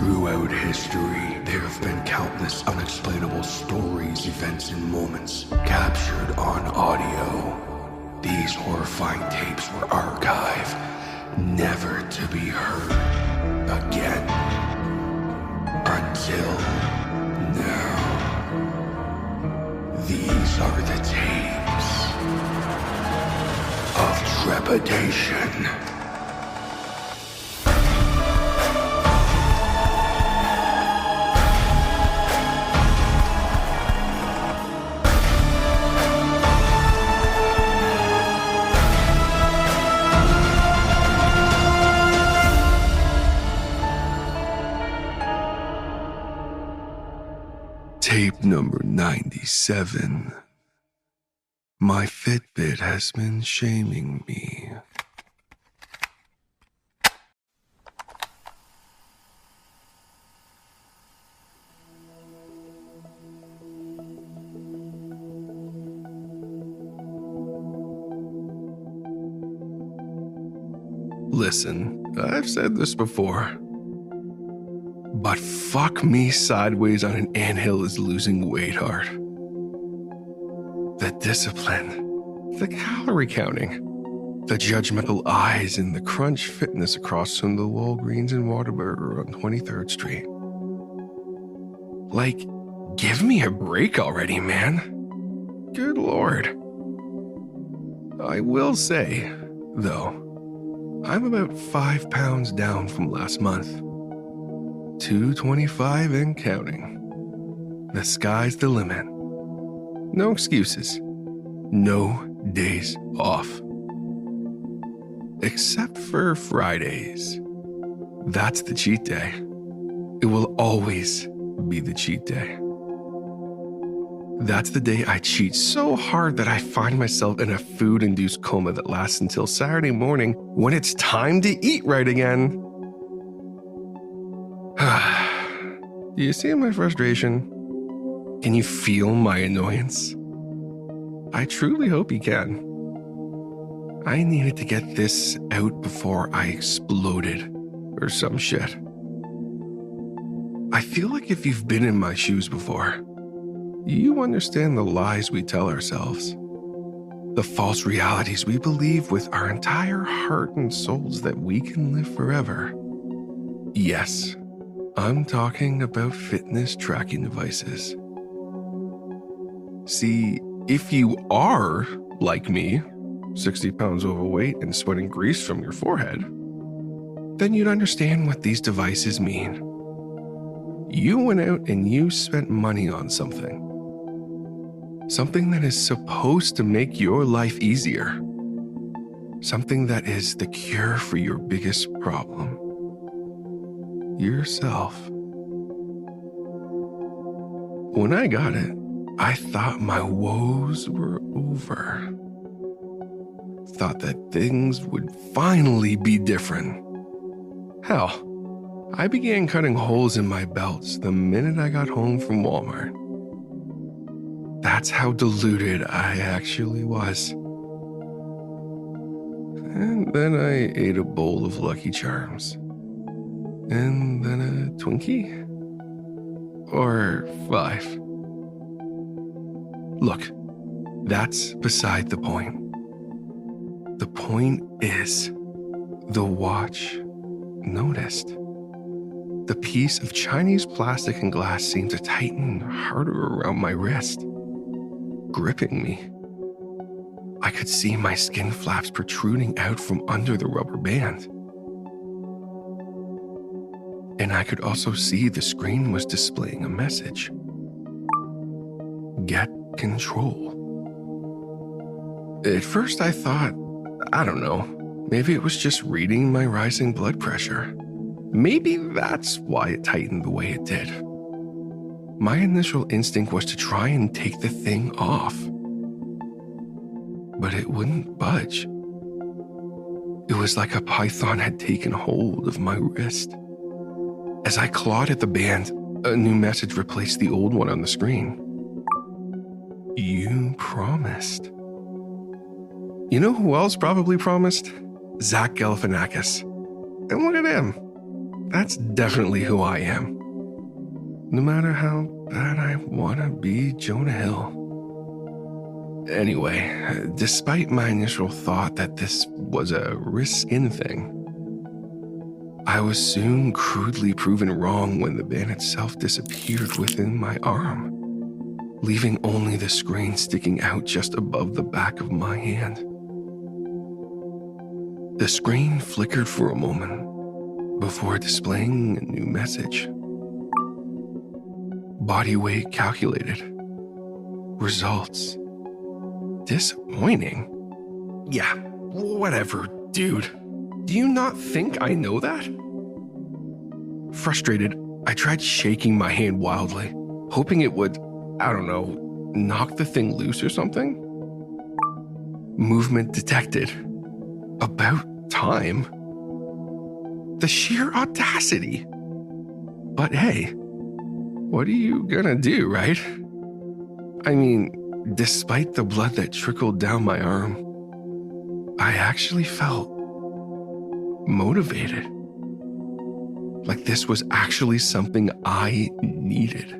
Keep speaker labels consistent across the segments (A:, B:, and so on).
A: Throughout history, there have been countless unexplainable stories, events, and moments captured on audio. These horrifying tapes were archived, never to be heard again. Until now. These are the tapes of trepidation. Tape number 97. My Fitbit has been shaming me. Listen, I've said this before. But fuck me sideways on an anthill is losing weight hard. The discipline, the calorie counting, the judgmental eyes, and the crunch fitness across from the Walgreens and Whataburger on 23rd Street. Like, give me a break already, man. Good Lord. I will say, though, I'm about 5 pounds down from last month. 225 and counting. The sky's the limit. No excuses. No days off. Except for Fridays. That's the cheat day. It will always be the cheat day. That's the day I cheat so hard that I find myself in a food-induced coma that lasts until Saturday morning when it's time to eat right again. Do you see my frustration? Can you feel my annoyance? I truly hope you can. I needed to get this out before I exploded or some shit. I feel like if you've been in my shoes before, you understand the lies we tell ourselves, the false realities we believe with our entire heart and souls that we can live forever. Yes, I'm talking about fitness tracking devices. See, if you are, like me, 60 pounds overweight and sweating grease from your forehead, then you'd understand what these devices mean. You went out and you spent money on something. Something that is supposed to make your life easier. Something that is the cure for your biggest problem. Yourself. When I got it, I thought my woes were over. Thought that things would finally be different. Hell, I began cutting holes in my belts the minute I got home from Walmart. That's how deluded I actually was. And then I ate a bowl of Lucky Charms. And then a Twinkie? Or 5? Look, that's beside the point. The point is, the watch noticed. The piece of Chinese plastic and glass seemed to tighten harder around my wrist, gripping me. I could see my skin flaps protruding out from under the rubber band. And I could also see the screen was displaying a message. Get control. At first I thought, I don't know, maybe it was just reading my rising blood pressure. Maybe that's why it tightened the way it did. My initial instinct was to try and take the thing off. But it wouldn't budge. It was like a python had taken hold of my wrist. As I clawed at the band, a new message replaced the old one on the screen. You promised. You know who else probably promised? Zach Galifianakis. And look at him. That's definitely who I am. No matter how bad I want to be Jonah Hill. Anyway, despite my initial thought that this was a risk-in thing, I was soon crudely proven wrong when the band itself disappeared within my arm, leaving only the screen sticking out just above the back of my hand. The screen flickered for a moment before displaying a new message. Body weight calculated. Results. Disappointing. Yeah, whatever, dude. Do you not think I know that? Frustrated, I tried shaking my hand wildly, hoping it would, I don't know, knock the thing loose or something. Movement detected. About time. The sheer audacity. But hey, what are you gonna do, right? I mean, despite the blood that trickled down my arm, I actually felt motivated. Like this was actually something I needed.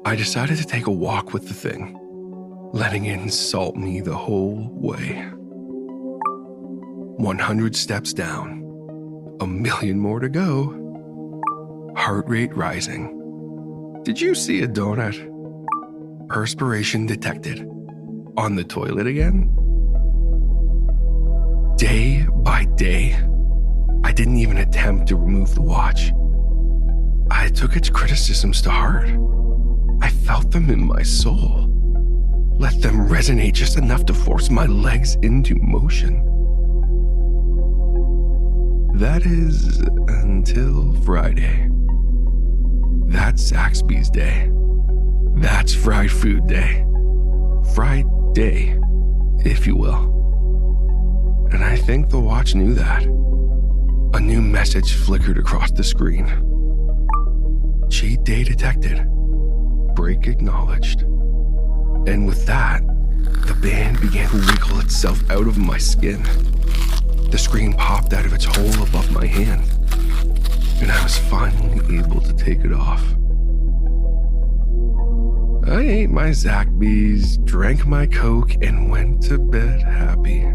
A: I decided to take a walk with the thing, letting it insult me the whole way. 100 steps down, 1,000,000 more to go. Heart rate rising. Did you see a donut? Perspiration detected. On the toilet again? Day by day, I didn't even attempt to remove the watch. I took its criticisms to heart. I felt them in my soul. Let them resonate just enough to force my legs into motion. That is until Friday. That's Zaxby's day. That's fried food day. Fried day, if you will. And I think the watch knew that. A new message flickered across the screen. Cheat day detected. Break acknowledged. And with that, the band began to wiggle itself out of my skin. The screen popped out of its hole above my hand, and I was finally able to take it off. I ate my Zaxby's, drank my Coke, and went to bed happy.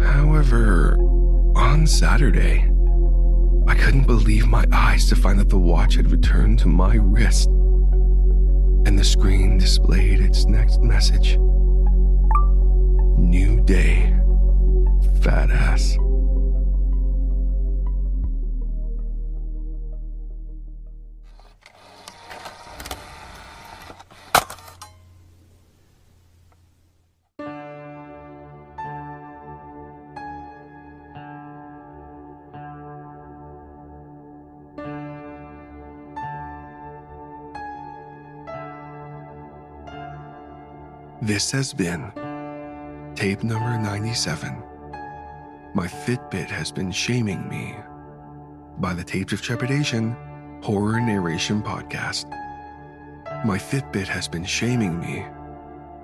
A: However, on Saturday, I couldn't believe my eyes to find that the watch had returned to my wrist, and the screen displayed its next message. New day, fat ass. This has been tape number 97. My Fitbit has been shaming me by the Tapes of Trepidation Horror Narration Podcast. My Fitbit has been shaming me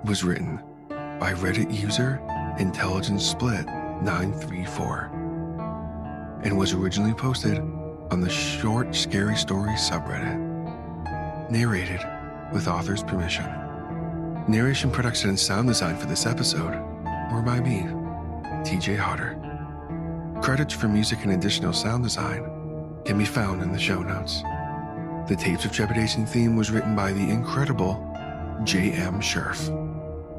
A: was written by Reddit user Intelligence Split 934 and was originally posted on the Short Scary Stories subreddit. Narrated with author's permission. Narration, production, and sound design for this episode were by me, TJ Hodder. Credits for music and additional sound design can be found in the show notes. The Tapes of Trepidation theme was written by the incredible J.M. Scherf.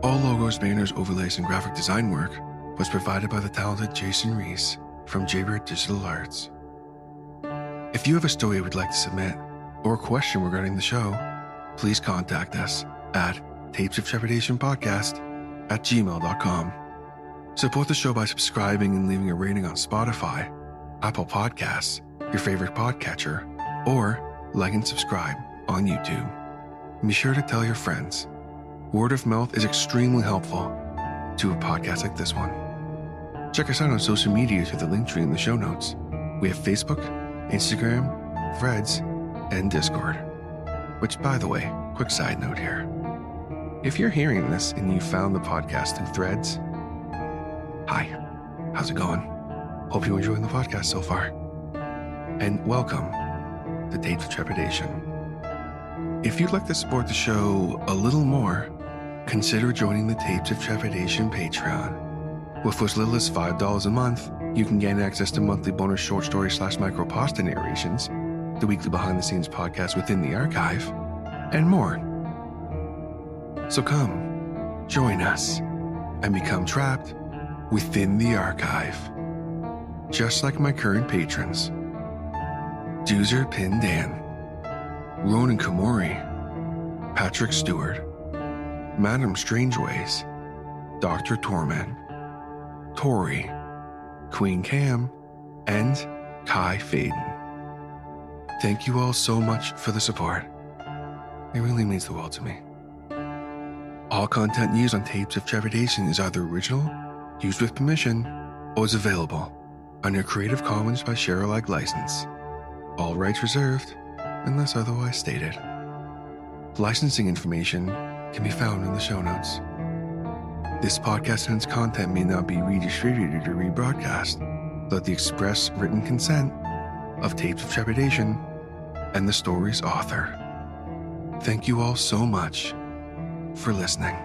A: All logos, banners, overlays, and graphic design work was provided by the talented Jason Reese from Jaybird Digital Arts. If you have a story you would like to submit or a question regarding the show, please contact us at tapesoftrepidationpodcast@gmail.com. Support the show by subscribing and leaving a rating on Spotify, Apple Podcasts, your favorite podcatcher, or like and subscribe on YouTube. And be sure to tell your friends. Word of mouth is extremely helpful to a podcast like this one. Check us out on social media through the link tree in the show notes. We have Facebook, Instagram, Threads, and Discord. Which, by the way, quick side note here. If you're hearing this and you found the podcast through Threads, hi, how's it going? Hope you're enjoying the podcast so far. And welcome to Tapes of Trepidation. If you'd like to support the show a little more, consider joining the Tapes of Trepidation Patreon. With as little as $5 a month, you can gain access to monthly bonus short stories / micro-pasta narrations, the weekly behind-the-scenes podcast within the archive, and more. So come, join us, and become trapped within the archive. Just like my current patrons, Doozer Pin Dan, Ronan Komori, Patrick Stewart, Madam Strangeways, Dr. Torment, Tori, Queen Cam, and Kai Faden. Thank you all so much for the support. It really means the world to me. All content used on Tapes of Trepidation is either original, used with permission, or is available under Creative Commons by Share-alike license. All rights reserved unless otherwise stated. Licensing information can be found in the show notes. This podcast and its content may not be redistributed or rebroadcast without the express written consent of Tapes of Trepidation and the story's author. Thank you all so much for listening.